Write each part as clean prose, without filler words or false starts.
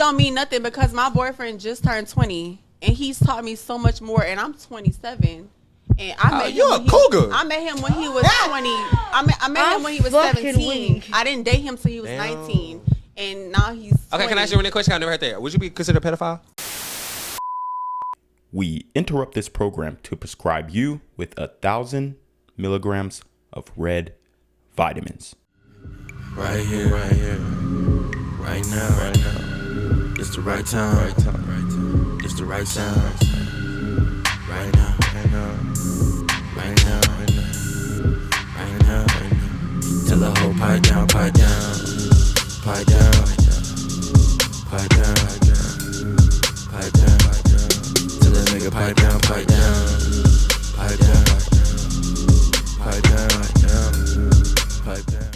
don't mean nothing because my boyfriend just turned 20 and he's taught me so much more, and I'm 27. And I met you're a cougar. I met him when he was 20. I met him when he was 17. I didn't date him till he was 19. And now he's 20. Okay, can I ask you one question? I never heard that. Would you be considered a pedophile? We interrupt this program to prescribe you with 1,000 milligrams of red vitamins. Right here, right now. It's the right time, It's the right sound. Right now. Tell the whole pipe down. Tell that nigga pipe down.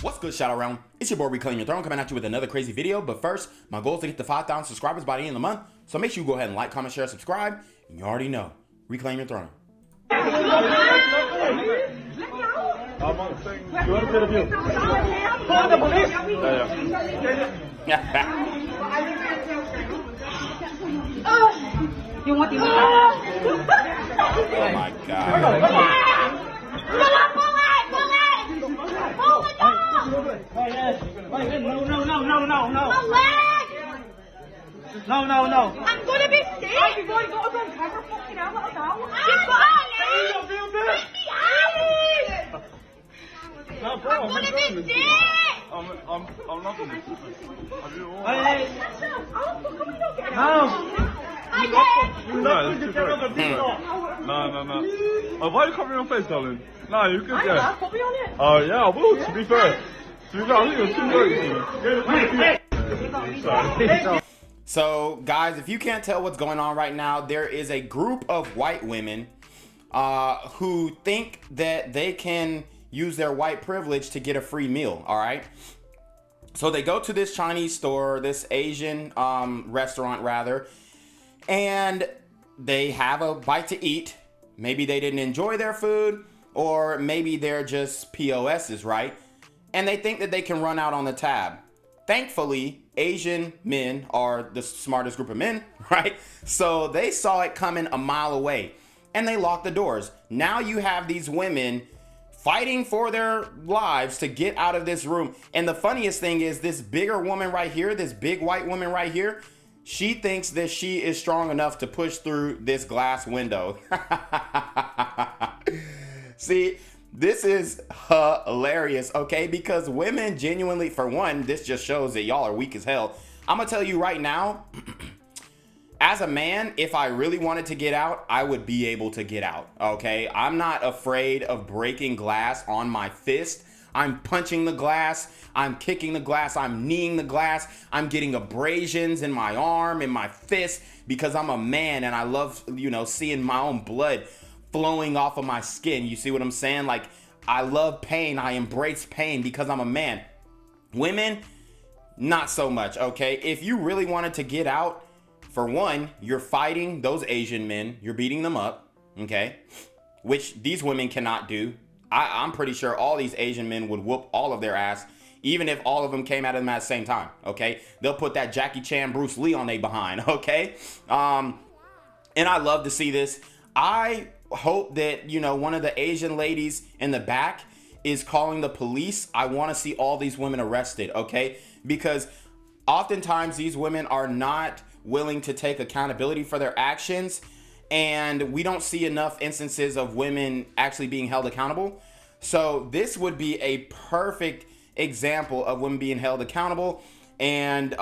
What's good, shout around? It's your boy Reclaim Your Throne coming at you with another crazy video. But first, my goal is to get to 5,000 subscribers by the end of the month. So make sure you go ahead and like, comment, share, subscribe. And you already know, Reclaim Your Throne. You want these? Oh my God. No. I'm gonna be sick. You're going to go up on camera fucking out. I'm gonna be sick. I'm not gonna be sick. No. Why are you covering your face, darling? No, you can get. Oh yeah, I will. To be fair, I think you're too late. So, guys, if you can't tell what's going on right now, there is a group of white women who think that they can use their white privilege to get a free meal, all right? So they go to this Chinese store, this Asian restaurant, rather, and they have a bite to eat. Maybe they didn't enjoy their food, or maybe they're just POSs, right? And they think that they can run out on the tab. Thankfully, Asian men are the smartest group of men, right? So they saw it coming a mile away and they locked the doors. Now you have these women fighting for their lives to get out of this room. And the funniest thing is this bigger woman right here, this big white woman right here, she thinks that she is strong enough to push through this glass window. See, this is hilarious, okay? Because women genuinely, for one, this just shows that y'all are weak as hell. I'm gonna tell you right now, as a man, if I really wanted to get out, I would be able to get out, okay? I'm not afraid of breaking glass on my fist. I'm punching the glass, I'm kicking the glass, I'm kneeing the glass, I'm getting abrasions in my arm, in my fist, because I'm a man and I love, seeing my own blood flowing off of my skin. You see what I'm saying? Like, I love pain. I embrace pain because I'm a man. Women, not so much, okay? If you really wanted to get out, for one, you're fighting those Asian men. You're beating them up, okay? Which these women cannot do. I'm pretty sure all these Asian men would whoop all of their ass, even if all of them came at them at the same time, okay? They'll put that Jackie Chan, Bruce Lee on they behind, okay? And I love to see this. I hope that, one of the Asian ladies in the back is calling the police. I want to see all these women arrested, okay? Because oftentimes these women are not willing to take accountability for their actions, and we don't see enough instances of women actually being held accountable. So this would be a perfect example of women being held accountable, and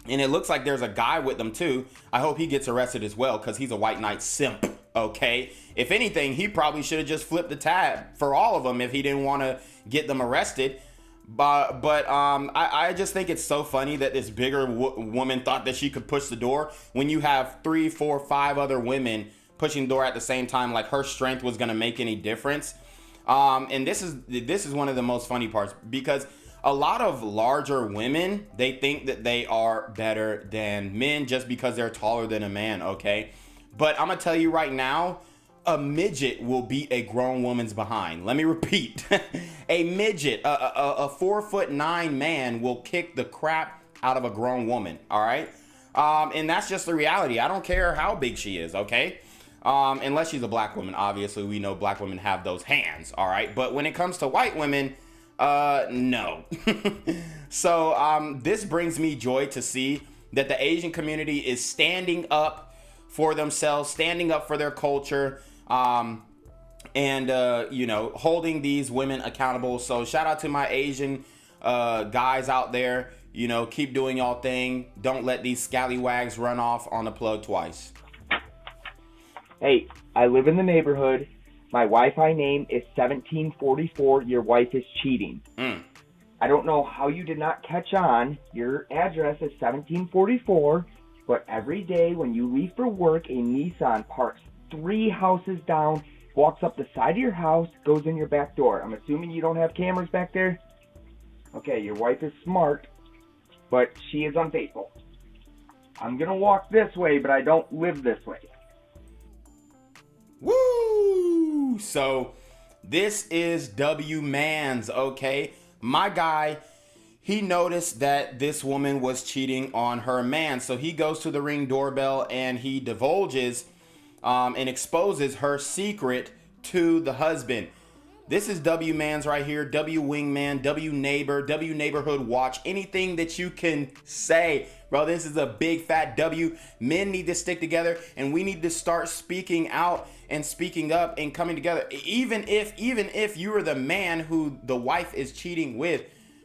it looks like there's a guy with them too. I hope he gets arrested as well, because he's a white knight simp, okay? If anything, he probably should have just flipped the tab for all of them if he didn't want to get them arrested. But I just think it's so funny that this bigger woman thought that she could push the door when you have 3, 4, 5 other women pushing the door at the same time. Like, her strength was going to make any difference. And this is one of the most funny parts, because a lot of larger women, they think that they are better than men just because they're taller than a man, okay? But I'm gonna tell you right now, a midget will beat a grown woman's behind. Let me repeat. A midget, a 4'9" man will kick the crap out of a grown woman, all right? And that's just the reality. I don't care how big she is, okay? Unless she's a black woman. Obviously, we know black women have those hands, all right? But when it comes to white women, no. So this brings me joy to see that the Asian community is standing up for themselves, standing up for their culture, and holding these women accountable. So shout out to my Asian guys out there. Keep doing y'all thing. Don't let these scallywags run off on the plug twice. Hey, I live in the neighborhood. My Wi-Fi name is 1744. Your wife is cheating. I don't know how you did not catch on. Your address is 1744, but every day when you leave for work, a Nissan parks 3 houses down, walks up the side of your house, goes in your back door. I'm assuming you don't have cameras back there? Okay, your wife is smart, but she is unfaithful. I'm gonna walk this way, but I don't live this way. Woo! So this is W Mans, okay? My guy, he noticed that this woman was cheating on her man. So he goes to the Ring doorbell and he divulges and exposes her secret to the husband. This is W Mans right here, W Wingman, W Neighbor, W Neighborhood Watch, anything that you can say. Bro, this is a big fat W. Men need to stick together and we need to start speaking out and speaking up and coming together. Even if you are the man who the wife is cheating with,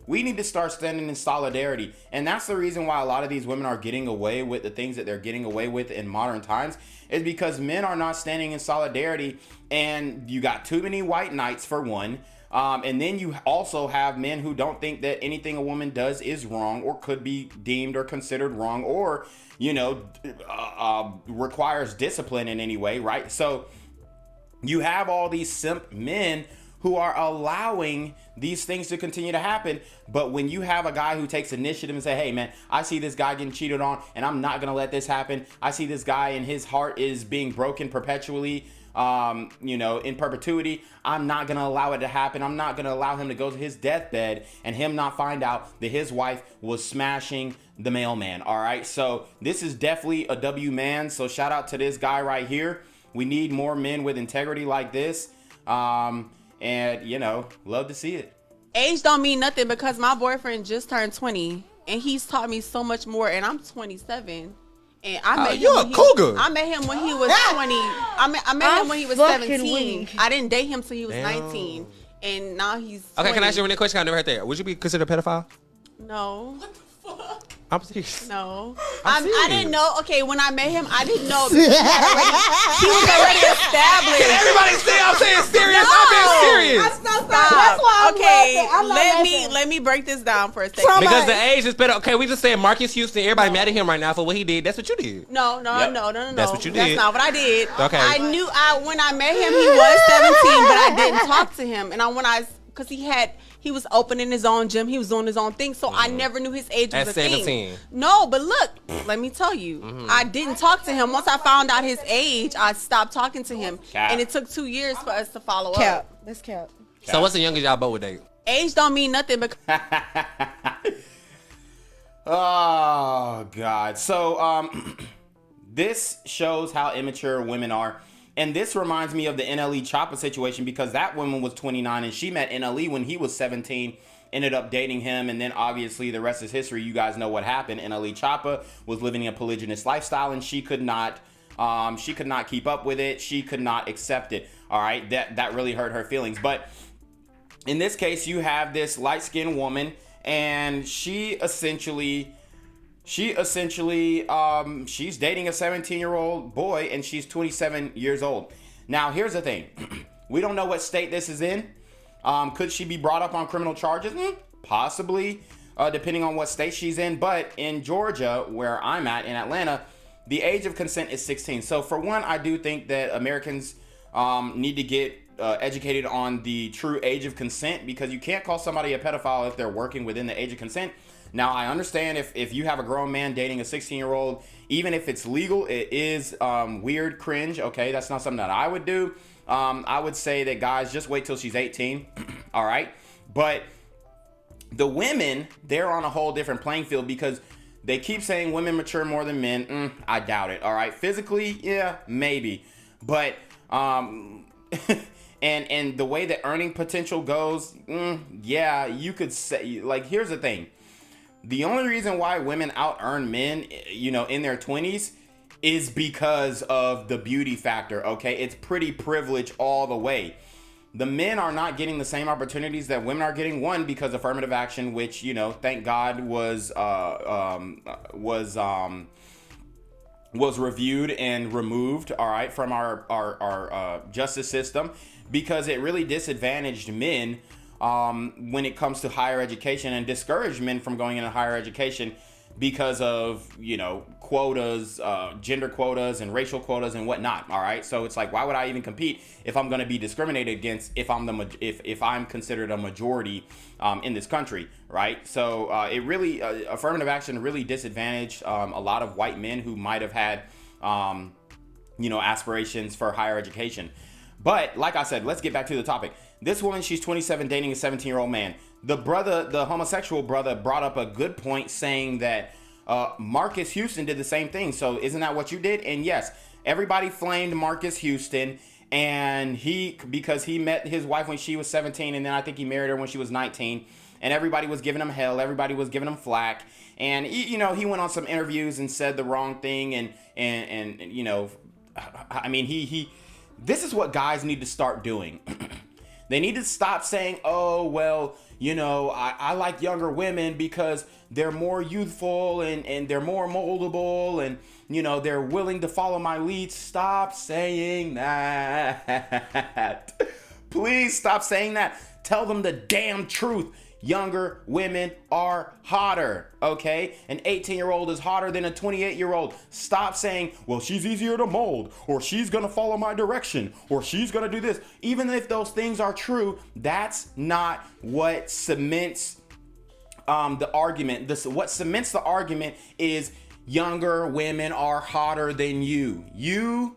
we need to start standing in solidarity. And that's the reason why a lot of these women are getting away with the things that they're getting away with in modern times, is because men are not standing in solidarity. And you got too many white knights for one. And then you also have men who don't think that anything a woman does is wrong or could be deemed or considered wrong or, requires discipline in any way, right? So you have all these simp men who are allowing these things to continue to happen. But when you have a guy who takes initiative and say, hey man, I see this guy getting cheated on and I'm not going to let this happen. I see this guy and his heart is being broken perpetually, in perpetuity. I'm not going to allow it to happen. I'm not going to allow him to go to his deathbed and him not find out that his wife was smashing the mailman. All right. So this is definitely a W man. So shout out to this guy right here. We need more men with integrity like this. And love to see it. Age don't mean nothing because my boyfriend just turned 20 and he's taught me so much more, and I'm 27. And I met I met him when he was 20. I met him when he was 17. I didn't date him till he was 19. And now he's 20. Okay, can I ask you a question? I never heard that. Would you be considered a pedophile? No. What the fuck? I'm serious. No. I didn't know. Okay, when I met him, I didn't know. He was already established. Can everybody say I'm saying serious? No, I'm being serious. I'm so sorry. That's why I'm laughing. Let me break this down for a second. Because the age is better. Okay, we just saying Marcus Houston. Everybody mad at him right now for what he did. That's what you did. No. That's what you did. That's not what I did. Okay. I knew when I met him, he was 17, but I didn't talk to him. And because he was opening his own gym. He was doing his own thing. So I never knew his age was at a 17. thing. No, but look, let me tell you. I didn't talk to him. Once I found out his age, I stopped talking to him. Cap. And it took 2 years for us to follow up. That's cap. So what's the youngest y'all both would date? Age don't mean nothing because oh, God. So this shows how immature women are. And this reminds me of the NLE Choppa situation, because that woman was 29 and she met NLE when he was 17, ended up dating him. And then obviously the rest is history. You guys know what happened. NLE Choppa was living a polygynous lifestyle and she could not keep up with it. She could not accept it. All right. That really hurt her feelings. But in this case, you have this light-skinned woman and she's dating a 17-year-old boy and she's 27 years old. Now, here's the thing. We don't know what state this is in. Could she be brought up on criminal charges? Possibly, depending on what state she's in. But in Georgia, where I'm at, in Atlanta, the age of consent is 16. So for one, I do think that Americans need to get educated on the true age of consent, because you can't call somebody a pedophile if they're working within the age of consent. Now, I understand if you have a grown man dating a 16-year-old, even if it's legal, it is weird, cringe. Okay, that's not something that I would do. I would say that, guys, just wait till she's 18. All right. But The women, they're on a whole different playing field because they keep saying women mature more than men. I doubt it. All right. Physically, yeah, maybe. But, and the way that earning potential goes, yeah, you could say, like, here's the thing. The only reason why women out earn men, you know, in their 20s is because of the beauty factor, okay? It's pretty privilege all the way. The men are not getting the same opportunities that women are getting. One, because affirmative action, which, you know, thank God was reviewed and removed, all right, from our justice system, because it really disadvantaged men when it comes to higher education and discouraged men from going into higher education because of, you know, quotas, gender quotas and racial quotas and whatnot. All right. So it's like, why would I even compete if I'm going to be discriminated against if I'm considered a majority in this country? Right. So it really affirmative action really disadvantaged a lot of white men who might have had, you know, aspirations for higher education. But like I said, let's get back to the topic. This woman, she's 27, dating a 17-year-old man. The homosexual brother brought up a good point, saying that Marcus Houston did the same thing. So isn't that what you did? And yes, everybody flamed Marcus Houston, and because he met his wife when she was 17, and then I think he married her when she was 19, and everybody was giving him hell, everybody was giving him flack, and you know, he went on some interviews and said the wrong thing, and you know, I mean, this is what guys need to start doing. They need to stop saying, oh, well, you know, I like younger women because they're more youthful and they're more moldable and, you know, they're willing to follow my lead. Stop saying that. Please stop saying that. Tell them the damn truth. Younger women are hotter, okay? An 18-year-old is hotter than a 28-year-old. Stop saying, well, she's easier to mold, or she's gonna follow my direction, or she's gonna do this. Even if those things are true, that's not what cements the argument. What cements the argument is younger women are hotter than you. You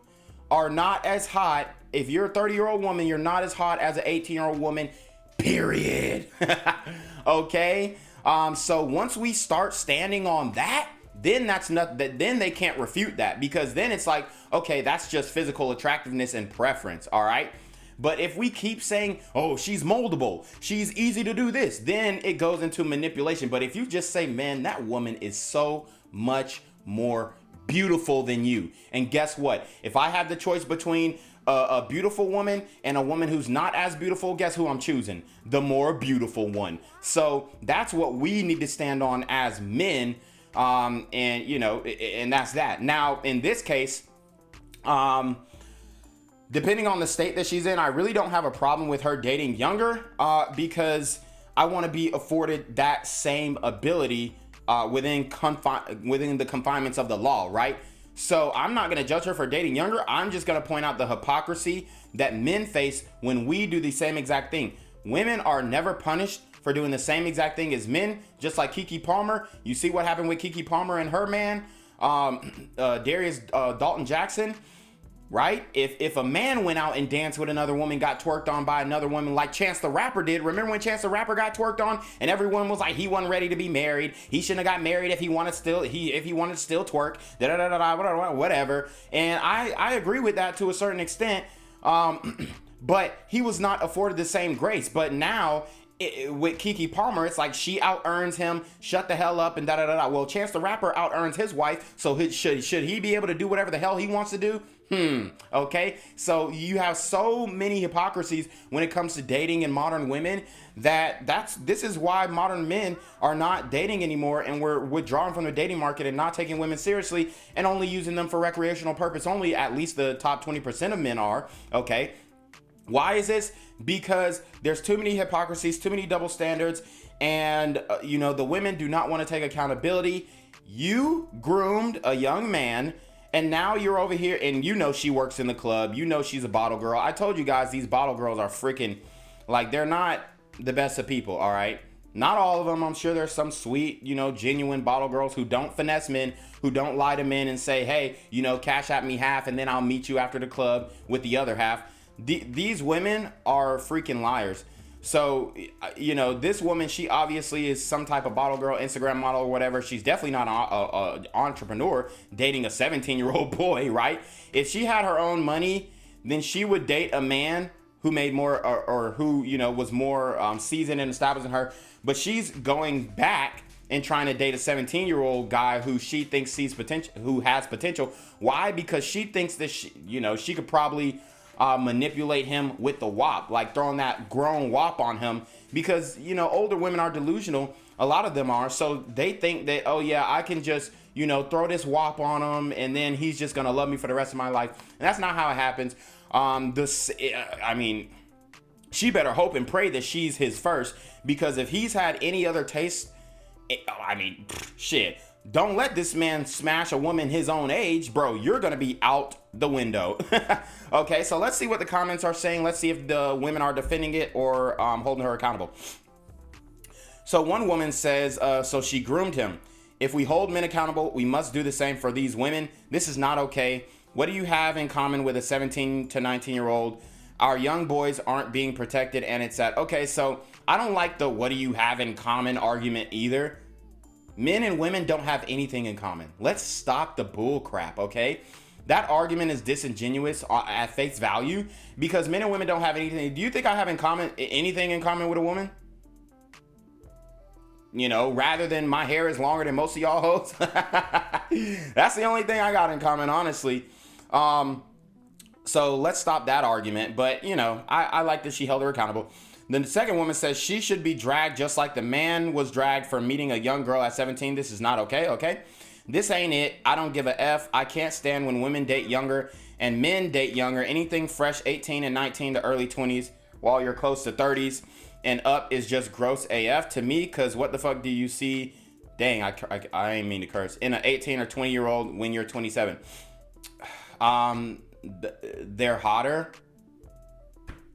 are not as hot. If you're a 30-year-old woman, you're not as hot as an 18-year-old woman. Period. Okay. So once we start standing on that, then that's not that. Then they can't refute that, because then it's like, okay, that's just physical attractiveness and preference. All right. But if we keep saying, oh, she's moldable, she's easy to do this, then it goes into manipulation. But if you just say, man, that woman is so much more beautiful than you. And guess what? If I have the choice between a beautiful woman and a woman who's not as beautiful, guess who I'm choosing? The more beautiful one. So that's what we need to stand on as men. And you know, and that's that. Now, in this case, depending on the state that she's in, I really don't have a problem with her dating younger, because I want to be afforded that same ability within the confinements of the law, right? So I'm not going to judge her for dating younger. I'm just going to point out the hypocrisy that men face when we do the same exact thing. Women are never punished for doing the same exact thing as men, just like Keke Palmer. You see what happened with Keke Palmer and her man, Darius Dalton Jackson, right? If a man went out and danced with another woman, got twerked on by another woman like Chance the Rapper did. Remember when Chance the Rapper got twerked on and everyone was like, he wasn't ready to be married. He shouldn't have got married if he wanted to still twerk, whatever. And I agree with that to a certain extent. But he was not afforded the same grace. But now with Keke Palmer, it's like she out earns him, shut the hell up, and Well, Chance the Rapper out earns his wife, so should he be able to do whatever the hell he wants to do? Okay. So you have so many hypocrisies when it comes to dating and modern women this is why modern men are not dating anymore, and we're withdrawing from the dating market and not taking women seriously and only using them for recreational purpose only. At least the top 20% of men are. Okay. Why is this? Because there's too many hypocrisies, too many double standards, and you know, the women do not want to take accountability. You groomed a young man, and now you're over here, and you know she works in the club. You know she's a bottle girl. I told you guys, these bottle girls are freaking, like, they're not the best of people, all right? Not all of them. I'm sure there's some sweet, you know, genuine bottle girls who don't finesse men, who don't lie to men and say, hey, you know, cash at me half, and then I'll meet you after the club with the other half. These women are freaking liars. So, you know, this woman, she obviously is some type of bottle girl, Instagram model or whatever. She's definitely not an entrepreneur dating a 17-year-old boy, right? If she had her own money, then she would date a man who made more or who, you know, was more seasoned and established than her. But she's going back and trying to date a 17-year-old guy who she thinks sees potential, who has potential. Why? Because she thinks that she could probably manipulate him with the WAP, like throwing that grown WAP on him, because, you know, older women are delusional. A lot of them are. So they think that, oh yeah, I can just, you know, throw this WAP on him and then he's just going to love me for the rest of my life. And that's not how it happens. I mean, she better hope and pray that she's his first, because if he's had any other taste, I mean, shit. Don't let this man smash a woman his own age, bro. You're going to be out the window. Okay, so let's see what the comments are saying. Let's see if the women are defending it or holding her accountable. So one woman says, so she groomed him. If we hold men accountable, we must do the same for these women. This is not okay. What do you have in common with a 17 to 19-year-old? Our young boys aren't being protected, and it's sad. Okay, so I don't like the what do you have in common argument either. Men and women don't have anything in common. Let's stop the bull crap, okay? That argument is disingenuous at face value, because men and women don't have anything. Do you think I have anything in common with a woman? You know, rather than my hair is longer than most of y'all hoes. That's the only thing I got in common, honestly. So let's stop that argument. But, you know, I like that she held her accountable. Then the second woman says she should be dragged just like the man was dragged for meeting a young girl at 17. This is not okay, okay? This ain't it. I don't give a F. I can't stand when women date younger and men date younger. Anything fresh 18 and 19 to early 20s while you're close to 30s and up is just gross AF to me, because what the fuck do you see? Dang, I ain't mean to curse. In an 18 or 20-year-old when you're 27. They're hotter.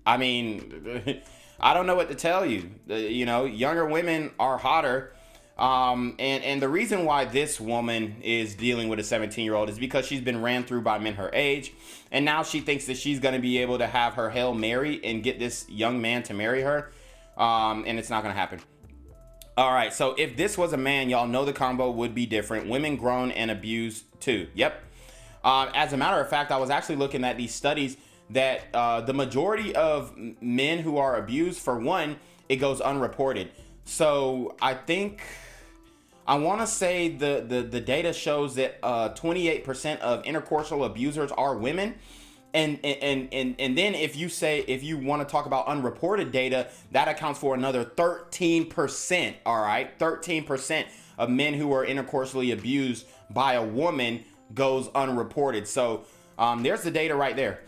I mean... I don't know what to tell you. You know, younger women are hotter. And the reason why this woman is dealing with a 17-year-old is because she's been ran through by men her age. And now she thinks that she's going to be able to have her Hail Mary and get this young man to marry her. And it's not going to happen. All right. So if this was a man, y'all know the combo would be different. Women grown and abused too. Yep. As a matter of fact, I was actually looking at these studies that the majority of men who are abused, for one, it goes unreported. So I want to say the data shows that 28% of intercoursal abusers are women. And then if you want to talk about unreported data, that accounts for another 13%. All right, 13% of men who are intercoursally abused by a woman goes unreported. So there's the data right there.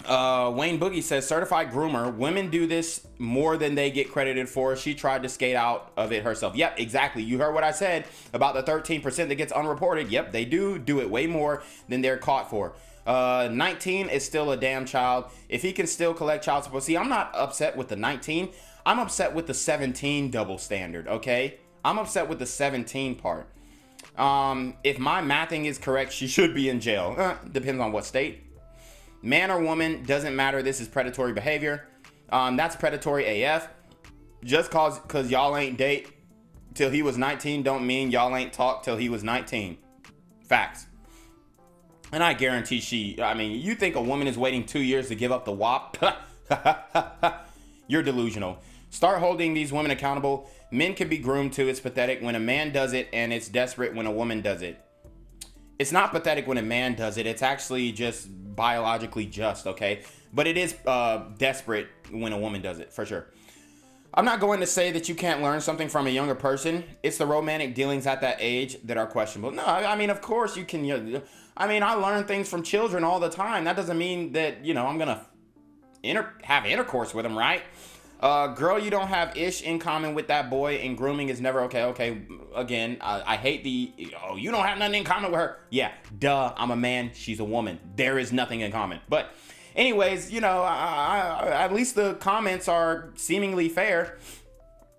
Wayne Boogie says, certified groomer, women do this more than they get credited for. She tried to skate out of it herself. Yep, exactly. You heard what I said about the 13% that gets unreported. Yep, they do it way more than they're caught for. 19 is still a damn child. If he can still collect child support. See, I'm not upset with the 19. I'm upset with the 17 double standard, okay? I'm upset with the 17 part. If my mathing is correct, she should be in jail. Depends on what state. Man or woman, doesn't matter. This is predatory behavior. That's predatory AF. Just cause y'all ain't date till he was 19 don't mean y'all ain't talk till he was 19. Facts. And I guarantee you think a woman is waiting 2 years to give up the WAP? You're delusional. Start holding these women accountable. Men can be groomed too. It's pathetic when a man does it, and it's desperate when a woman does it. It's not pathetic when a man does it. It's actually just biologically just, okay? But it is desperate when a woman does it, for sure. I'm not going to say that you can't learn something from a younger person. It's the romantic dealings at that age that are questionable. No, I mean, of course you can. I mean, I learn things from children all the time. That doesn't mean that, you know, I'm going to have intercourse with them, right? Girl, you don't have ish in common with that boy, and grooming is never okay. Okay, again, I hate you don't have nothing in common with her. Yeah, duh, I'm a man, she's a woman. There is nothing in common. But anyways, you know, at least the comments are seemingly fair.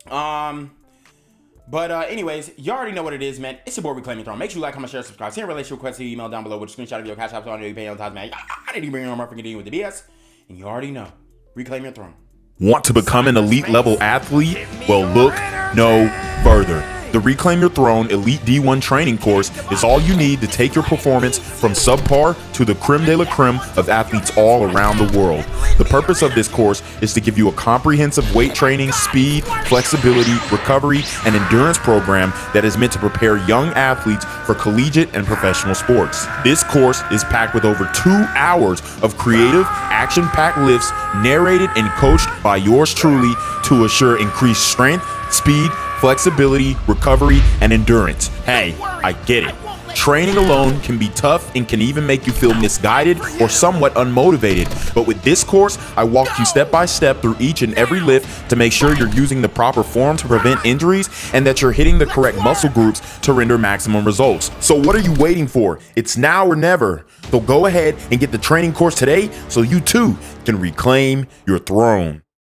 But anyways, you already know what it is, man. It's your boy Reclaim Your Throne. Make sure you like, comment, share, subscribe. Send a relationship request to your email down below with a screenshot of your CashApp on your pay on time, man. I didn't even bring on my freaking dealing with the BS. And you already know. Reclaim your throne. Want to become an elite level athlete? Well, look no further. The Reclaim Your Throne Elite D1 training course is all you need to take your performance from subpar to the creme de la creme of athletes all around the world. The purpose of this course is to give you a comprehensive weight training, speed, flexibility, recovery, and endurance program that is meant to prepare young athletes for collegiate and professional sports. This course is packed with over 2 hours of creative, action-packed lifts narrated and coached by yours truly to assure increased strength, speed, flexibility, recovery, and endurance. Hey, I get it. Training alone can be tough and can even make you feel misguided or somewhat unmotivated. But with this course, I walk you step by step through each and every lift to make sure you're using the proper form to prevent injuries and that you're hitting the correct muscle groups to render maximum results. So what are you waiting for? It's now or never. So go ahead and get the training course today so you too can reclaim your throne.